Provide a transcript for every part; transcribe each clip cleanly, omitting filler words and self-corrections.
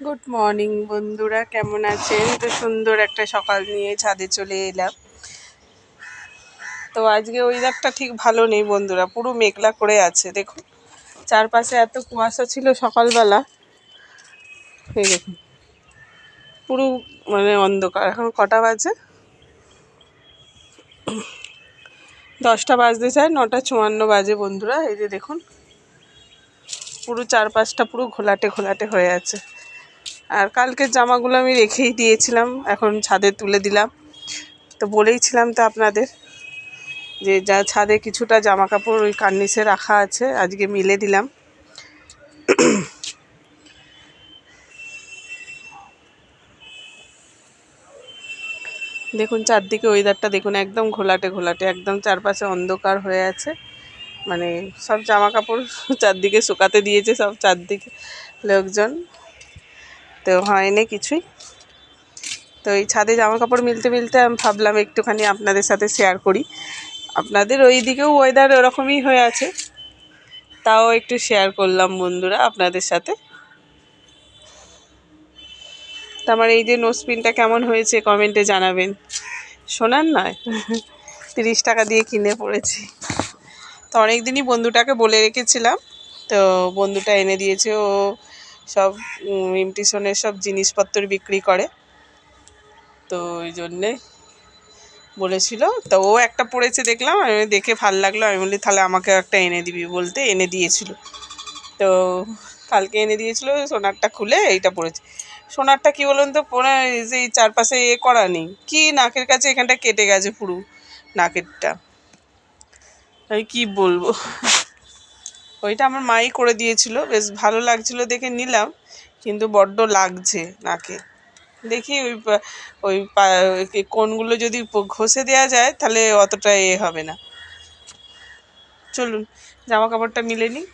Good morning বন্ধুরা, কেমন আছেন? তো সুন্দর একটা সকাল নিয়ে ছাদে চলে এলাম। তো আজকে ওয়েদারটা ঠিক ভালো নেই বন্ধুরা, পুরো মেঘলা করে আছে। দেখুন চারপাশে এত কুয়াশা ছিল সকালবেলা, এই দেখুন পুরো অন্ধকার। এখন কটা বাজে? 10টা বাজতে চায়, 9:54 বাজে বন্ধুরা। এই যে দেখুন পুরো চারপাশটা পুরো ঘোলাটে ঘোলাটে হয়ে আছে। আর কালকের জামাগুলো আমি রেখেই দিয়েছিলাম, এখন ছাদে তুলে দিলাম। তো বলেইছিলাম তো আপনাদের যে যা ছাদে কিছুটা জামা কাপড় ওই কার্নিসে রাখা আছে, আজকে মিলে দিলাম। দেখুন চারদিকে ওয়েদারটা দেখুন, একদম ঘোলাটে ঘোলাটে, একদম চারপাশে অন্ধকার হয়ে আছে। সব জামা কাপড় চারদিকে শুকাতে দিয়েছে সব চারদিকে লোকজন, তো হয়নি কিছুই। তো এই ছাদে জামা কাপড় মিলতে মিলতে আমি ভাবলাম একটুখানি আপনাদের সাথে শেয়ার করি। আপনাদের ওই দিকেও ওয়েদার ওরকমই হয়ে আছে, তাও একটু শেয়ার করলাম বন্ধুরা আপনাদের সাথে। তো আমার এই যে নোজপিনটা কেমন হয়েছে কমেন্টে জানাবেন। শোনার নয়, 30 টাকা দিয়ে কিনে পড়েছি। তো অনেক দিনই বন্ধুটাকে বলে রেখেছিলাম, তো বন্ধুটা এনে দিয়েছে। ও সব ইমটিশনের সব জিনিসপত্র বিক্রি করে, তো ওই জন্যে বলেছিল। তো ও একটা পড়েছে দেখলাম, আমি দেখে ভাল লাগলো, আমি বলি তাহলে আমাকে একটা এনে দিবি, বলতে এনে দিয়েছিল। তো কালকে এনে দিয়েছিল, সোনারটা খুলে এইটা পড়েছে। সোনারটা কি বলুন তো, যে চারপাশে করা নেই, কি নাকের কাছে এখানটা কেটে গেছে পুরো নাকেরটা, আমি কি বলবো। ওইটা আমার মাই করে দিয়েছিল, বেশ ভালো লাগছিল দেখে নিলাম, কিন্তু বড্ড লাগছে নাকে। দেখি ওই কোনগুলো যদি ঘষে দেওয়া যায় তাহলে অতটা হবে না। চলুন জামা কাপড়টা মিলে নিই।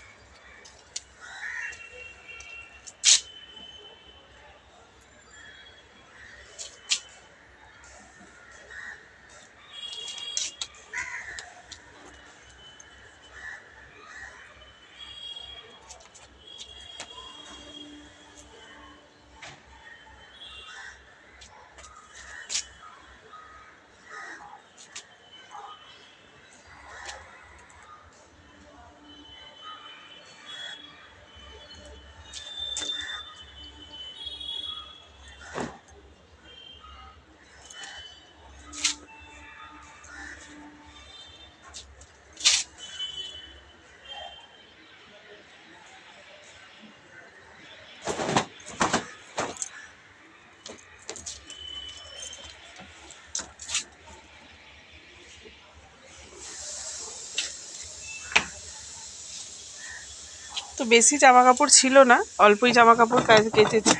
তো বেশি জামা কাপড় ছিল না, অল্পই জামা কাপড় কেচেছি।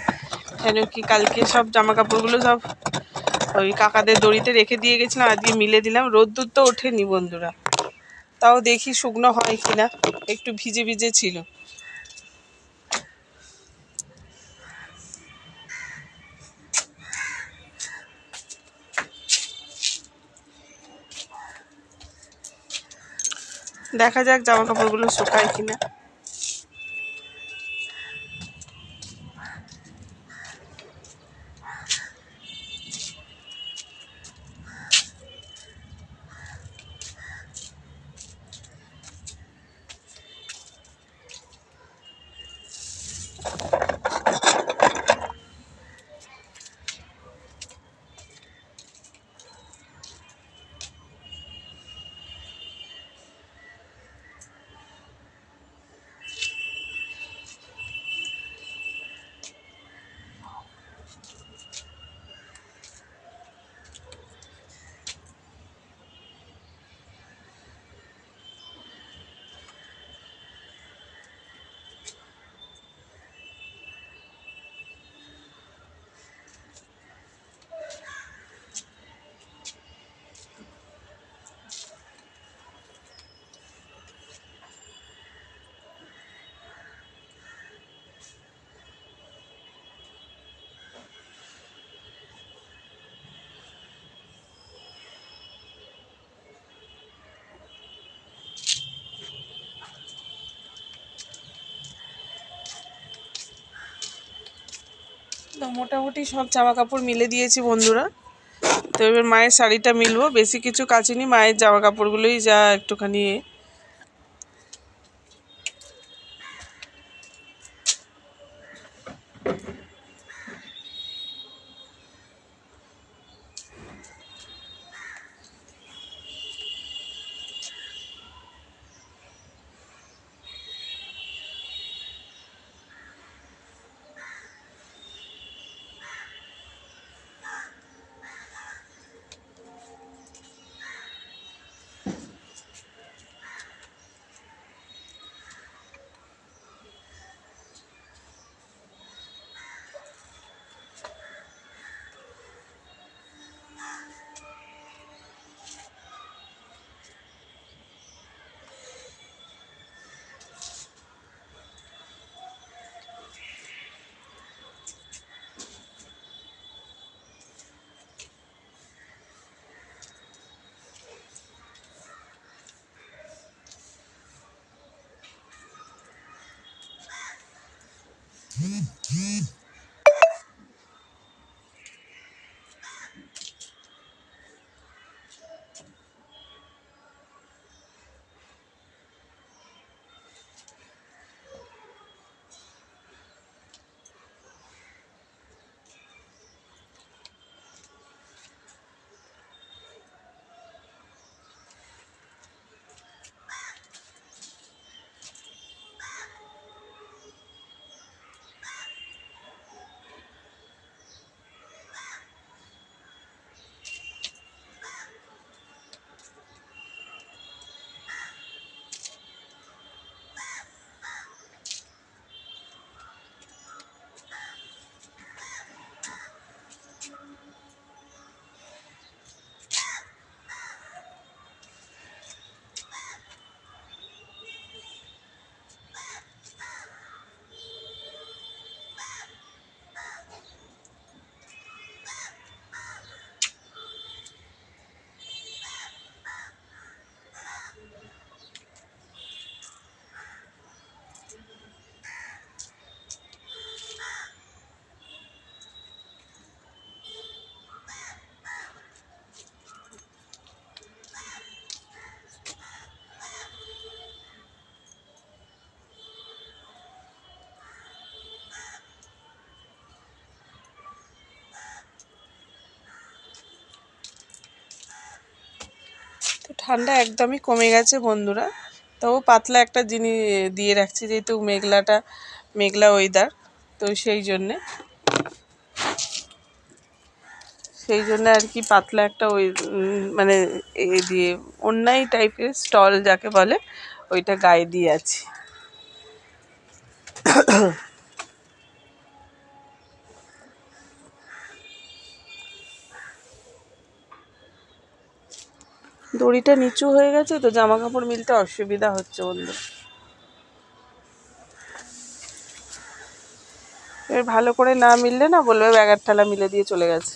কেন কি কালকে সব জামা কাপড়গুলো সব ওই কাকাদের দড়িতে রেখে দিয়ে গেছিলাম, আজকে মিলে দিলাম। রোদ্দুর তো ওঠেনি বন্ধুরা, তাও দেখি শুকনো হয় কিনা, একটু ভিজে ভিজে ছিল। দেখা যাক জামা কাপড়গুলো শুকায় কিনা। তো মোটামুটি সব জামা কাপড় মিলে দিয়েছি বন্ধুরা। তো এবার মায়ের শাড়িটা মিলবো, বেশি কিছু কাচিনি, মায়ের জামা কাপড়গুলোই যা একটুখানি। তো ঠান্ডা একদমই কমে গেছে বন্ধুরা, তবু পাতলা একটা জিনিস দিয়ে রাখছি, যেহেতু মেঘলা ওয়েদার। তো সেই জন্য আর কি পাতলা একটা ওই মানে দিয়ে অন্যায় টাইপের স্টল যাকে বলে, ওইটা গায়ে দিয়ে আছি। দড়িটা নিচু হয়ে গেছে তো জামা কাপড় মিলতে অসুবিধা হচ্ছে বন্ধু। এর ভালো করে না মিললে না বলবে ব্যাগার থালা মিলে দিয়ে চলে গেছে।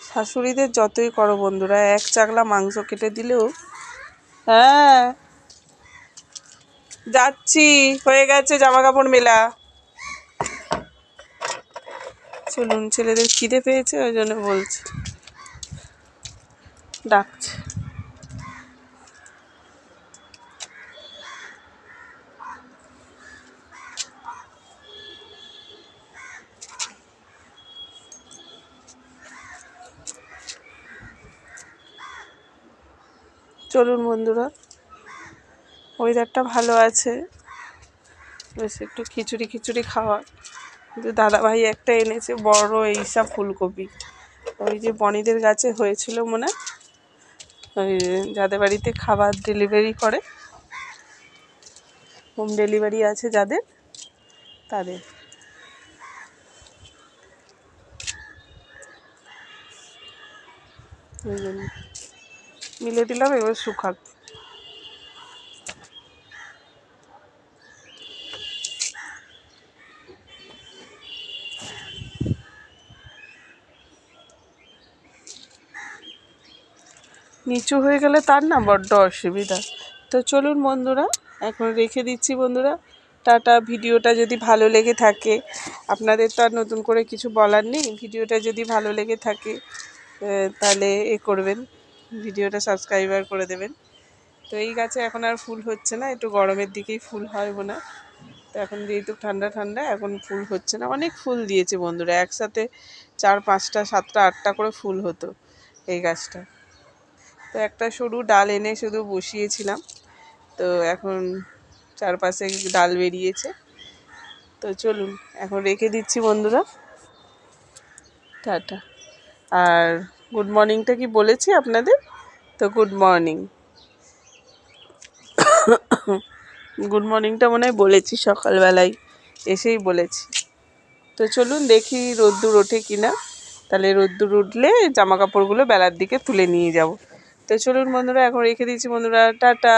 শাশুড়িদের যতই করো বন্ধুরা, এক চাকলা মাংস কেটে দিলেও। হ্যাঁ যাচ্ছি, হয়ে গেছে জামা কাপড় মেলা। চলুন, ছেলেদের খিদে পেয়েছে ওই জন্য বলছে, ডাকছে। চলুন বন্ধুরা, ওয়েদারটা ভালো আছে, বেশ একটু খিচুড়ি খাওয়া। কিন্তু দাদাভাই একটা এনেছে বড় এইসব ফুলকপি, ওই যে বনিদের গাছে হয়েছিল মনে, ওই যাদের বাড়িতে খাবার ডেলিভারি করে, হোম ডেলিভারি আছে যাদের, তাদের। ওই জন্য মিলে দিলাম, এবার শুকাক। নিচু হয়ে গেলে তার না বড্ড অসুবিধা, তো চলুন বন্ধুরা, এখন রেখে দিচ্ছি বন্ধুরা, টাটা। ভিডিওটা যদি ভালো লেগে থাকে, আপনাদের তো আর নতুন করে কিছু বলার নেই, ভিডিওটা যদি ভালো লেগে থাকে তাহলে করবেন, ভিডিওটা সাবস্ক্রাইবার করে দেবেন। তো এই গাছে এখন আর ফুল হচ্ছে না, একটু গরমের দিকেই ফুল হয় না। তো এখন যেহেতু ঠান্ডা ঠান্ডা, এখন ফুল হচ্ছে না। অনেক ফুল দিয়েছে বন্ধুরা, একসাথে 4, 5টা, 7টা, 8টা করে ফুল হতো এই গাছটা। তো একটা সরু ডাল এনে শুধু বসিয়েছিলাম, তো এখন চারপাশে ডাল বেরিয়েছে। তো চলুন এখন রেখে দিচ্ছি বন্ধুরা, টাটা। আর গুড মর্নিংটা কি বলেছি আপনাদের? তো গুড মর্নিং, গুড মর্নিংটা মনে হয় বলেছি, সকালবেলায় এসেই বলেছি। তো চলুন দেখি রোদ্দুর ওঠে কিনা, তাহলে রোদ্দুর উঠলে জামা কাপড়গুলো বেলার দিকে তুলে নিয়ে যাব। তো চলুন বন্ধুরা, এখন রেখে দিচ্ছি বন্ধুরা, টাটা।